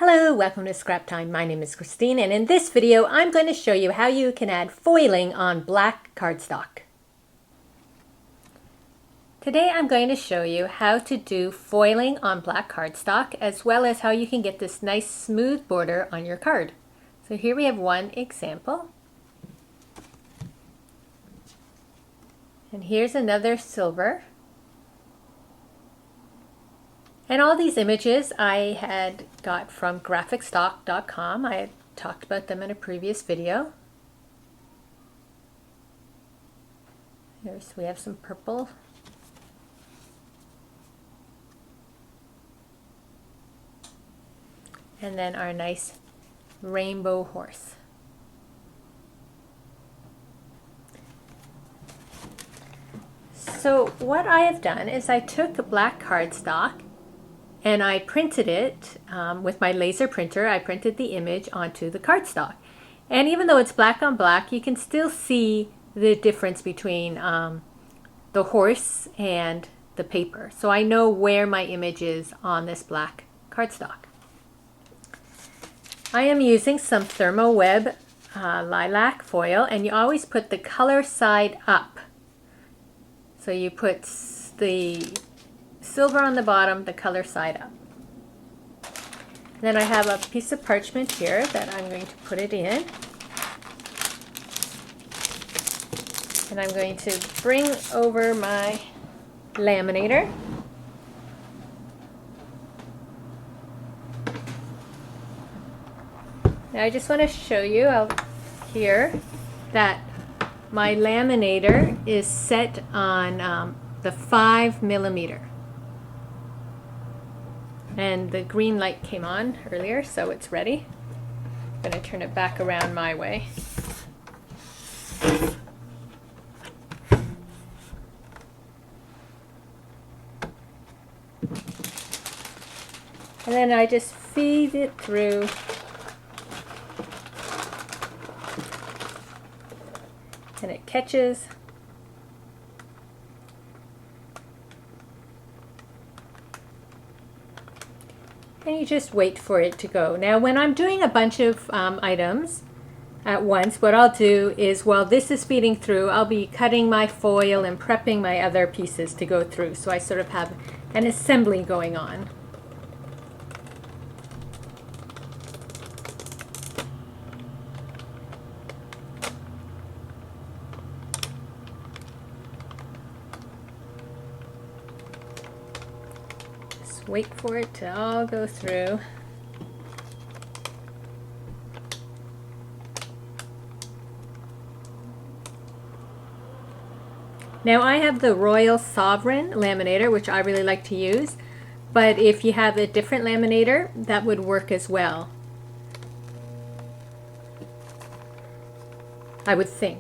Hello, welcome to Scrap Time. My name is Christine, and in this video I'm going to show you how you can add foiling on black cardstock. Today I'm going to show you how to do foiling on black cardstock, as well as how you can get this nice smooth border on your card. So here we have one example. And here's another silver. And all these images I had got from graphicstock.com. I had talked about them in a previous video. We have some purple. And then our nice rainbow horse. So what I have done is I took black cardstock and I printed it with my laser printer. I printed the image onto the cardstock. And even though it's black on black, you can still see the difference between the horse and the paper. So I know where my image is on this black cardstock. I am using some ThermoWeb lilac foil, and you always put the color side up. So you put the silver on the bottom, the color side up. Then I have a piece of parchment here that I'm going to put it in. And I'm going to bring over my laminator. Now I just want to show you out here that my laminator is set on the 5mm. And the green light came on earlier, so it's ready. I'm going to turn it back around my way. And then I just feed it through. And it catches. And you just wait for it to go. Now when I'm doing a bunch of items at once, what I'll do is while this is feeding through, I'll be cutting my foil and prepping my other pieces to go through. So I sort of have an assembly going on. Wait for it to all go through. Now I have the Royal Sovereign laminator, which I really like to use, but if you have a different laminator, that would work as well. I would think.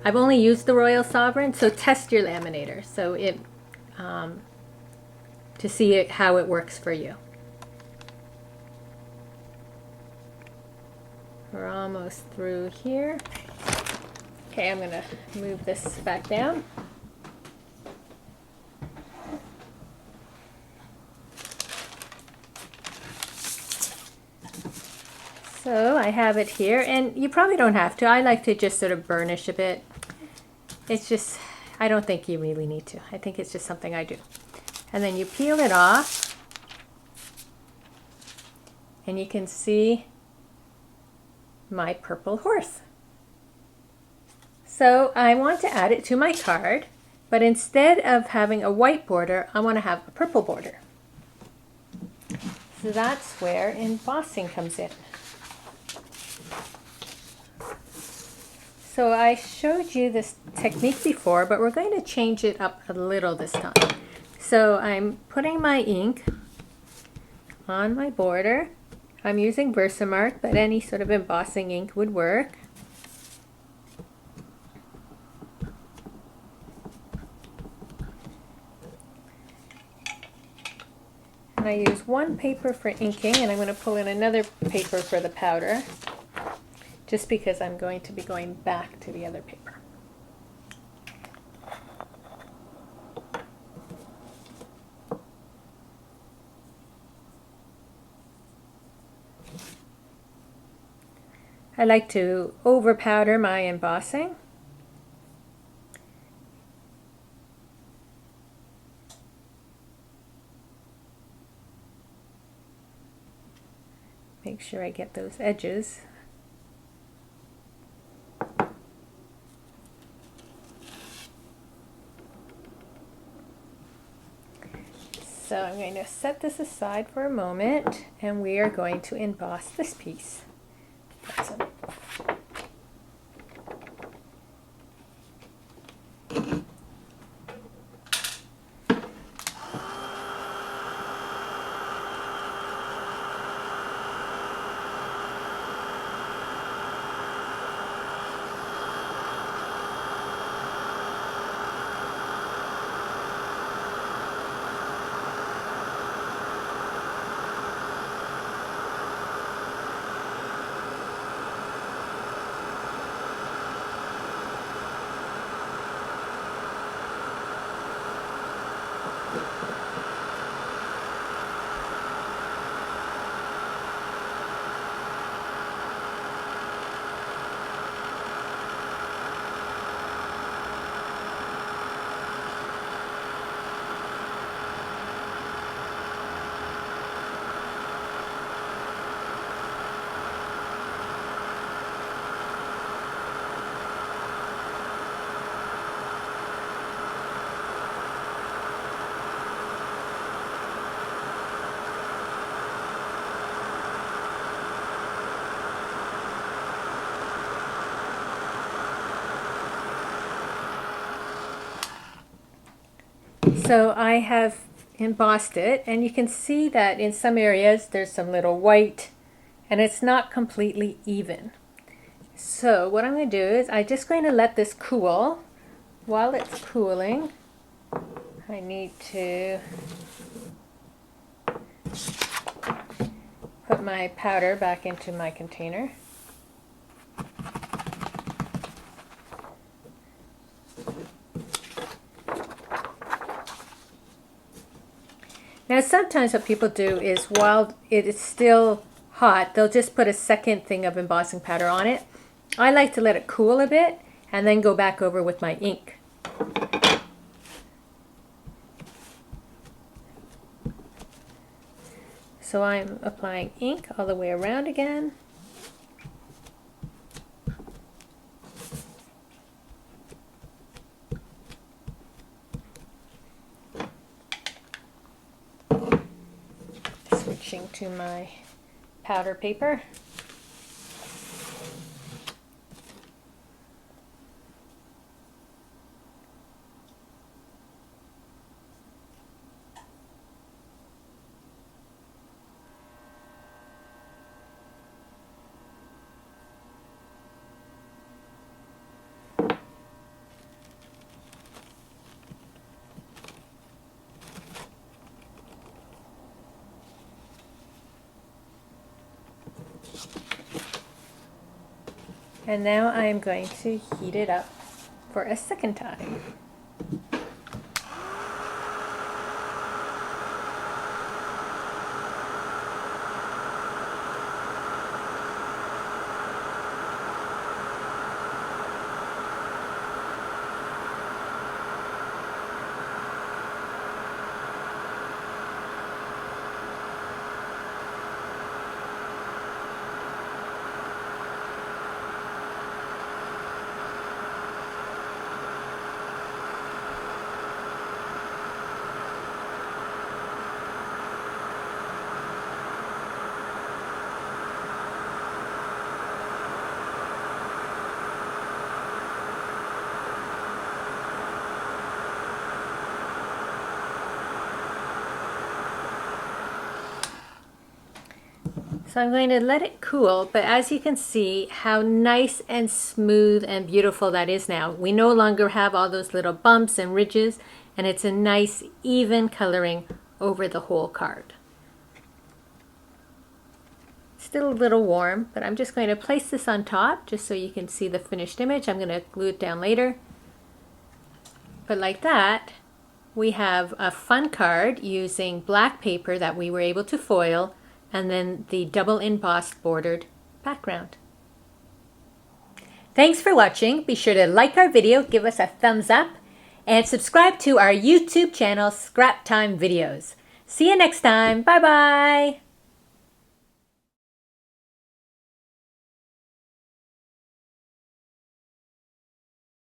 I've only used the Royal Sovereign, so test your laminator. So it to see how it works for you. We're almost through here. Okay, I'm going to move this back down. So I have it here, and you probably don't have to. I like to just sort of burnish a bit. It's just, I don't think you really need to. I think it's just something I do. And then you peel it off, and you can see my purple horse. So I want to add it to my card, but instead of having a white border, I want to have a purple border. So that's where embossing comes in. So I showed you this technique before, but we're going to change it up a little this time. So I'm putting my ink on my border. I'm using Versamark, but any sort of embossing ink would work. And I use one paper for inking, and I'm going to pull in another paper for the powder, just because I'm going to be going back to the other paper. I like to over powder my embossing. Make sure I get those edges. So I'm going to set this aside for a moment, and we are going to emboss this piece. So I have embossed it, and you can see that in some areas there's some little white, and it's not completely even. So what I'm going to do is I'm just going to let this cool. While it's cooling, I need to put my powder back into my container. Now sometimes what people do is while it is still hot, they'll just put a second thing of embossing powder on it. I like to let it cool a bit and then go back over with my ink. So I'm applying ink all the way around again. Switching to my powder paper. And now I am going to heat it up for a second time. So I'm going to let it cool, but as you can see how nice and smooth and beautiful that is now. We no longer have all those little bumps and ridges, and it's a nice even coloring over the whole card. Still a little warm, but I'm just going to place this on top just so you can see the finished image. I'm going to glue it down later. But like that, we have a fun card using black paper that we were able to foil, and then the double embossed bordered background. Thanks for watching. Be sure to like our video, give us a thumbs up, and subscribe to our YouTube channel, Scrap Time Videos. See you next time. Bye-bye.